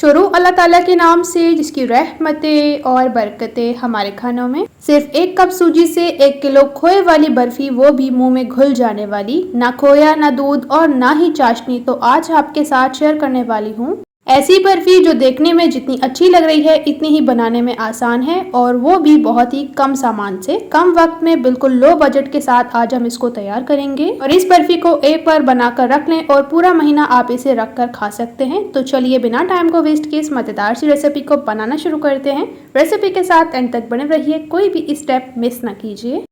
शुरू अल्लाह ताला के नाम से जिसकी रहमतें और बरकतें हमारे खानों में। सिर्फ 1 कप सूजी से 1 किलो खोए वाली बर्फी, वो भी मुंह में घुल जाने वाली। ना खोया, ना दूध और ना ही चाशनी, तो आज आपके साथ शेयर करने वाली हूँ ऐसी बर्फी जो देखने में जितनी अच्छी लग रही है इतनी ही बनाने में आसान है, और वो भी बहुत ही कम सामान से, कम वक्त में, बिल्कुल लो बजट के साथ आज हम इसको तैयार करेंगे। और इस बर्फी को एक बार बनाकर रख लें और पूरा महीना आप इसे रख कर खा सकते हैं। तो चलिए बिना टाइम को वेस्ट किए इस मजेदार सी रेसिपी को बनाना शुरू करते हैं। रेसिपी के साथ एंड तक बने रहिए, कोई भी स्टेप मिस न कीजिए।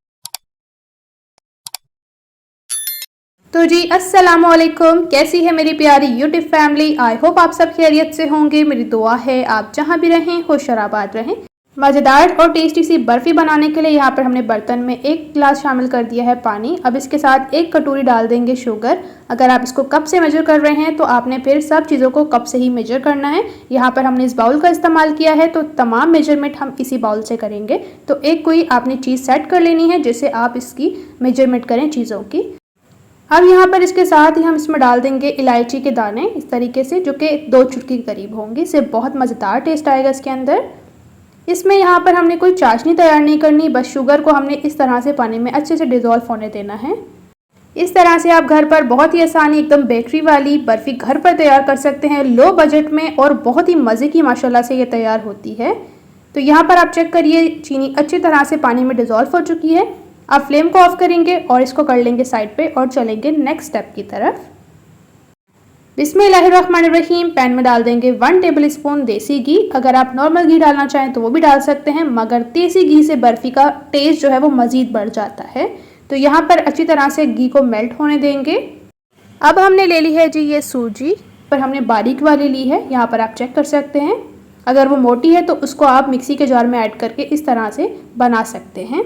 तो जी अस्सलाम वालेकुम, कैसी है मेरी प्यारी यूट्यूब फैमिली। आई होप आप सब खैरियत से होंगे। मेरी दुआ है आप जहां भी रहें खुश और आबाद रहें। मज़ेदार और टेस्टी सी बर्फ़ी बनाने के लिए यहाँ पर हमने बर्तन में 1 गिलास शामिल कर दिया है पानी। अब इसके साथ 1 कटोरी डाल देंगे शुगर। अगर आप इसको कप से मेजर कर रहे हैं तो आपने फिर सब चीज़ों को कप से ही मेजर करना है। यहाँ पर हमने इस बाउल का इस्तेमाल किया है तो तमाम मेजरमेंट हम इसी बाउल से करेंगे। तो एक कोई आपने चीज़ सेट कर लेनी है जिससे आप इसकी मेजरमेंट करें चीज़ों की। अब यहाँ पर इसके साथ ही हम इसमें डाल देंगे इलायची के दाने, इस तरीके से, जो कि 2 चुटकी के करीब होंगे। इससे बहुत मज़ेदार टेस्ट आएगा इसके अंदर। इसमें यहाँ पर हमने कोई चाशनी तैयार नहीं करनी, बस शुगर को हमने इस तरह से पानी में अच्छे से डिज़ोल्व होने देना है। इस तरह से आप घर पर बहुत ही आसानी, एकदम बेकरी वाली बर्फ़ी घर पर तैयार कर सकते हैं लो बजट में, और बहुत ही मज़े की माशाल्लाह से ये तैयार होती है। तो यहाँ पर आप चेक करिए, चीनी अच्छी तरह से पानी में डिज़ोल्व हो चुकी है। आप फ्लेम को ऑफ करेंगे और इसको कर लेंगे साइड पे और चलेंगे नेक्स्ट स्टेप की तरफ। बिस्मिल्लाहिर्रहमानिर्रहीम। पैन में डाल देंगे 1 टेबल स्पून देसी घी। अगर आप नॉर्मल घी डालना चाहें तो वो भी डाल सकते हैं, मगर देसी घी से बर्फ़ी का टेस्ट जो है वो मज़ीद बढ़ जाता है। तो यहाँ पर अच्छी तरह से घी को मेल्ट होने देंगे। अब हमने ले ली है जी ये सूजी, पर हमने बारीक वाली ली है। यहाँ पर आप चेक कर सकते हैं, अगर वो मोटी है तो उसको आप मिक्सी के जार में ऐड करके इस तरह से बना सकते हैं।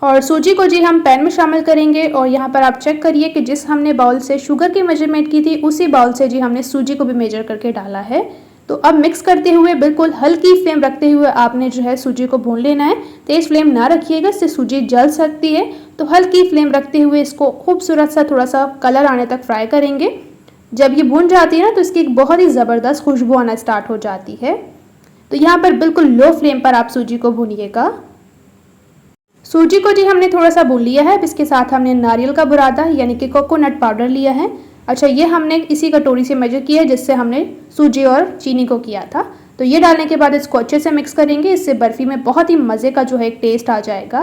और सूजी को जी हम पैन में शामिल करेंगे, और यहाँ पर आप चेक करिए कि जिस हमने बाउल से शुगर की मेजरमेंट की थी उसी बाउल से जी हमने सूजी को भी मेजर करके डाला है। तो अब मिक्स करते हुए बिल्कुल हल्की फ्लेम रखते हुए आपने जो है सूजी को भून लेना है। तेज़ फ्लेम ना रखिएगा, इससे सूजी जल सकती है। तो हल्की फ्लेम रखते हुए इसको खूबसूरत सा थोड़ा सा कलर आने तक फ्राई करेंगे। जब ये भून जाती है ना तो इसकी एक बहुत ही ज़बरदस्त खुशबू आना स्टार्ट हो जाती है। तो यहाँ पर बिल्कुल लो फ्लेम पर आप सूजी को भूनिएगा। सूजी को जी हमने थोड़ा सा भून लिया है। अब इसके साथ हमने नारियल का बुरादा यानी कि कोकोनट पाउडर लिया है। अच्छा, ये हमने इसी कटोरी से मेजर किया है जिससे हमने सूजी और चीनी को किया था। तो ये डालने के बाद इसको अच्छे से मिक्स करेंगे, इससे बर्फ़ी में बहुत ही मज़े का जो है एक टेस्ट आ जाएगा।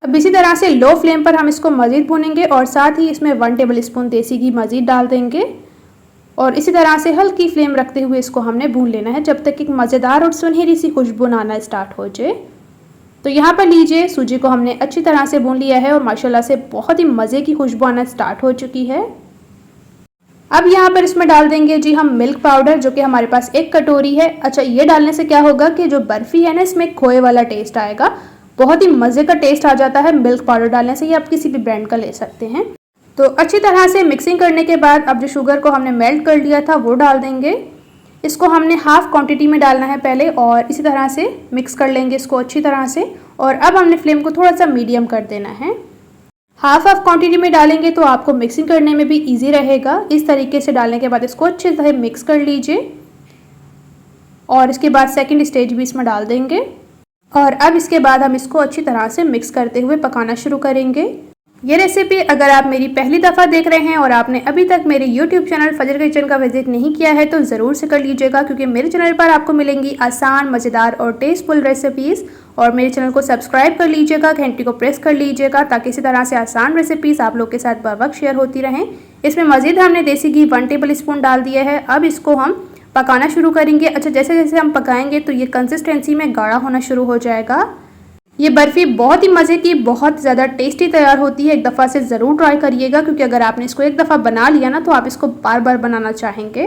अब इसी तरह से लो फ्लेम पर हम इसको मज़ीद भूनेंगे, और साथ ही इसमें 1 टेबल स्पून देसी घी मज़ीद डाल देंगे। और इसी तरह से हल्की फ्लेम रखते हुए इसको हमने भून लेना है जब तक एक मज़ेदार और सुनहरी सी खुशबू आना स्टार्ट हो जाए। तो यहाँ पर लीजिए, सूजी को हमने अच्छी तरह से भून लिया है और माशाल्लाह से बहुत ही मज़े की खुशबू आना स्टार्ट हो चुकी है। अब यहाँ पर इसमें डाल देंगे जी हम मिल्क पाउडर, जो कि हमारे पास 1 कटोरी है। अच्छा, ये डालने से क्या होगा कि जो बर्फ़ी है ना इसमें खोए वाला टेस्ट आएगा, बहुत ही मज़े का टेस्ट आ जाता है मिल्क पाउडर डालने से। ये आप किसी भी ब्रांड का ले सकते हैं। तो अच्छी तरह से मिक्सिंग करने के बाद अब जो शुगर को हमने मेल्ट कर लिया था वो डाल देंगे। इसको हमने हाफ़ क्वांटिटी में डालना है पहले, और इसी तरह से मिक्स कर लेंगे इसको अच्छी तरह से। और अब हमने फ्लेम को थोड़ा सा मीडियम कर देना है। हाफ क्वांटिटी में डालेंगे तो आपको मिक्सिंग करने में भी इजी रहेगा। इस तरीके से डालने के बाद इसको अच्छे से मिक्स कर लीजिए, और इसके बाद सेकंड स्टेज भी इसमें डाल देंगे। और अब इसके बाद हम इसको अच्छी तरह से मिक्स करते हुए पकाना शुरू करेंगे। ये रेसिपी अगर आप मेरी पहली दफ़ा देख रहे हैं और आपने अभी तक मेरे YouTube चैनल फजर किचन का विजिट नहीं किया है तो ज़रूर से कर लीजिएगा, क्योंकि मेरे चैनल पर आपको मिलेंगी आसान, मज़ेदार और टेस्टफुल रेसिपीज़। और मेरे चैनल को सब्सक्राइब कर लीजिएगा, घंटी को प्रेस कर लीजिएगा, ताकि इसी तरह से आसान रेसिपीज़ आप लोग के साथ बर वक्त शेयर होती रहें। इसमें मज़ीद हमने देसी घी 1 टेबल स्पून डाल दिया है। अब इसको हम पकाना शुरू करेंगे। अच्छा, जैसे जैसे हम पकाएंगे तो ये कंसिस्टेंसी में गाढ़ा होना शुरू हो जाएगा। ये बर्फ़ी बहुत ही मज़े की, बहुत ज़्यादा टेस्टी तैयार होती है। एक दफ़ा से ज़रूर ट्राई करिएगा, क्योंकि अगर आपने इसको एक दफ़ा बना लिया ना तो आप इसको बार बार बनाना चाहेंगे।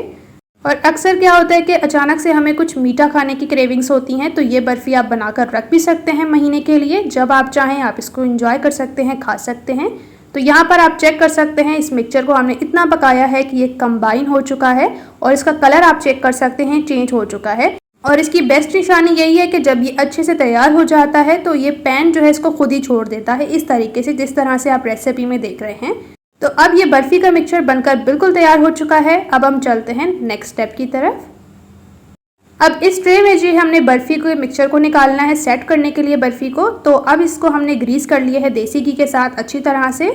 और अक्सर क्या होता है कि अचानक से हमें कुछ मीठा खाने की क्रेविंग्स होती हैं, तो ये बर्फ़ी आप बनाकर रख भी सकते हैं महीने के लिए। जब आप चाहें आप इसको एंजॉय कर सकते हैं, खा सकते हैं। तो यहाँ पर आप चेक कर सकते हैं, इस मिक्सचर को हमने इतना पकाया है कि ये कंबाइन हो चुका है, और इसका कलर आप चेक कर सकते हैं चेंज हो चुका है। और इसकी बेस्ट निशानी यही है कि जब ये अच्छे से तैयार हो जाता है तो ये पैन जो है इसको खुद ही छोड़ देता है, इस तरीके से जिस तरह से आप रेसिपी में देख रहे हैं। तो अब ये बर्फ़ी का मिक्सचर बनकर बिल्कुल तैयार हो चुका है। अब हम चलते हैं नेक्स्ट स्टेप की तरफ। अब इस ट्रे में जी हमने बर्फ़ी को मिक्सचर को निकालना है सेट करने के लिए बर्फ़ी को। तो अब इसको हमने ग्रीस कर लिया है देसी घी के साथ अच्छी तरह से,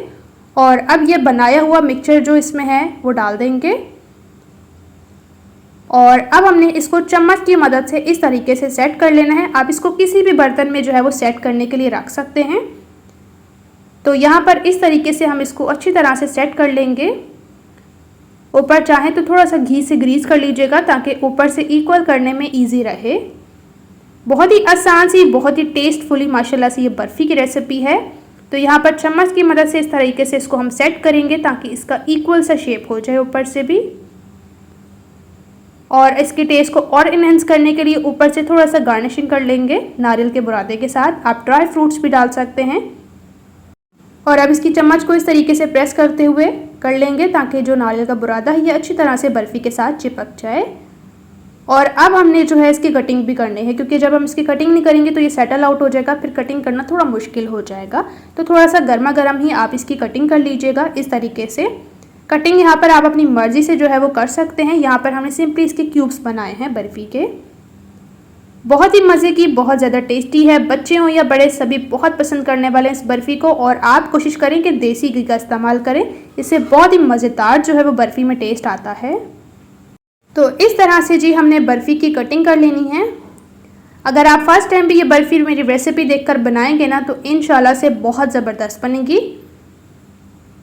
और अब ये बनाया हुआ मिक्सचर जो इसमें है वो डाल देंगे। और अब हमने इसको चम्मच की मदद से इस तरीके से सेट कर लेना है। आप इसको किसी भी बर्तन में जो है वो सेट करने के लिए रख सकते हैं। तो यहाँ पर इस तरीके से हम इसको अच्छी तरह से सेट कर लेंगे। ऊपर चाहें तो थोड़ा सा घी से ग्रीस कर लीजिएगा ताकि ऊपर से इक्वल करने में इजी रहे। बहुत ही आसान सी, बहुत ही टेस्टफुली माशाल्लाह से ये बर्फ़ी की रेसिपी है। तो यहाँ पर चम्मच की मदद से इस तरीके से इसको हम सेट करेंगे ताकि इसका इक्वल सा शेप हो जाए ऊपर से भी। और इसके टेस्ट को और इनहेंस करने के लिए ऊपर से थोड़ा सा गार्निशिंग कर लेंगे नारियल के बुरादे के साथ। आप ड्राई फ्रूट्स भी डाल सकते हैं। और अब इसकी चम्मच को इस तरीके से प्रेस करते हुए कर लेंगे ताकि जो नारियल का बुरादा है ये अच्छी तरह से बर्फ़ी के साथ चिपक जाए। और अब हमने जो है इसकी कटिंग भी करनी है, क्योंकि जब हम इसकी कटिंग नहीं करेंगे तो ये सेटल आउट हो जाएगा, फिर कटिंग करना थोड़ा मुश्किल हो जाएगा। तो थोड़ा सा गर्मा गर्म ही आप इसकी कटिंग कर लीजिएगा इस तरीके से। कटिंग यहाँ पर आप अपनी मर्ज़ी से जो है वो कर सकते हैं। यहाँ पर हमने सिंपली इसके क्यूब्स बनाए हैं बर्फ़ी के। बहुत ही मज़े की, बहुत ज़्यादा टेस्टी है। बच्चे हों या बड़े सभी बहुत पसंद करने वाले हैं इस बर्फ़ी को। और आप कोशिश करें कि देसी घी का इस्तेमाल करें, इससे बहुत ही मज़ेदार जो है वो बर्फ़ी में टेस्ट आता है। तो इस तरह से जी हमने बर्फ़ी की कटिंग कर लेनी है। अगर आप फर्स्ट टाइम भी ये बर्फ़ी मेरी रेसिपी देखकर बनाएंगे ना तो इंशाल्लाह से बहुत ज़बरदस्त बनेगी।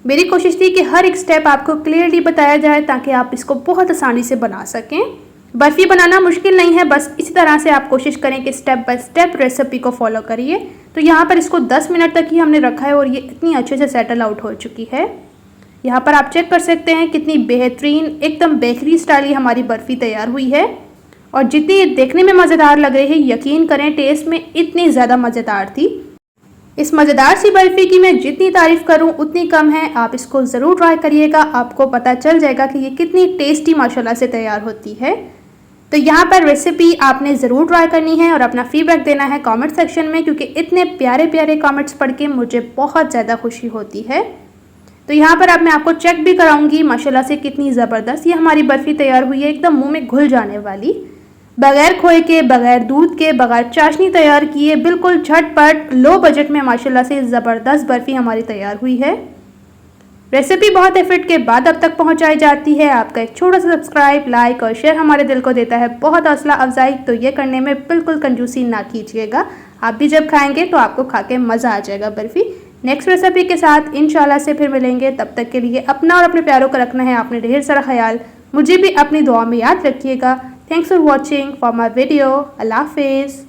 मेरी कोशिश थी कि हर एक स्टेप आपको क्लियरली बताया जाए ताकि आप इसको बहुत आसानी से बना सकें। बर्फ़ी बनाना मुश्किल नहीं है, बस इसी तरह से आप कोशिश करें कि स्टेप बाय स्टेप रेसिपी को फॉलो करिए। तो यहाँ पर इसको 10 मिनट तक ही हमने रखा है और ये इतनी अच्छे से सेटल आउट हो चुकी है। यहाँ पर आप चेक कर सकते हैं कितनी बेहतरीन एकदम बेकरी स्टाइल ये हमारी बर्फ़ी तैयार हुई है। और जितनी ये देखने में मज़ेदार लग रही है, यकीन करें टेस्ट में इतनी ज़्यादा मज़ेदार थी। इस मज़ेदार सी बर्फ़ी की मैं जितनी तारीफ़ करूं उतनी कम है। आप इसको ज़रूर ट्राई करिएगा, आपको पता चल जाएगा कि ये कितनी टेस्टी माशाल्लाह से तैयार होती है। तो यहाँ पर रेसिपी आपने ज़रूर ट्राई करनी है और अपना फीडबैक देना है कमेंट सेक्शन में, क्योंकि इतने प्यारे प्यारे कमेंट्स पढ़ के मुझे बहुत ज़्यादा खुशी होती है। तो यहाँ पर अब मैं आपको चेक भी कराऊंगी माशाल्लाह से कितनी ज़बरदस्त ये हमारी बर्फ़ी तैयार हुई है, एकदम मुँह में घुल जाने वाली, बगैर खोए के, बगैर दूध के, बगैर चाशनी तैयार किए, बिल्कुल झटपट लो बजट में माशाल्लाह से ज़बरदस्त बर्फ़ी हमारी तैयार हुई है। रेसिपी बहुत एफर्ट के बाद अब तक पहुंचाई जाती है। आपका एक छोटा सा सब्सक्राइब, लाइक और शेयर हमारे दिल को देता है बहुत हौसला अफजाई। तो ये करने में बिल्कुल कंजूसी ना कीजिएगा। आप भी जब खाएंगे तो आपको खा के मज़ा आ जाएगा बर्फ़ी। नेक्स्ट रेसिपी के साथ इंशाल्लाह से फिर मिलेंगे। तब तक के लिए अपना और अपने प्यारों का रखना है आपने ढेर सारा ख्याल। मुझे भी अपनी दुआ में याद रखिएगा। Thanks for watching for my video. Allah Hafiz.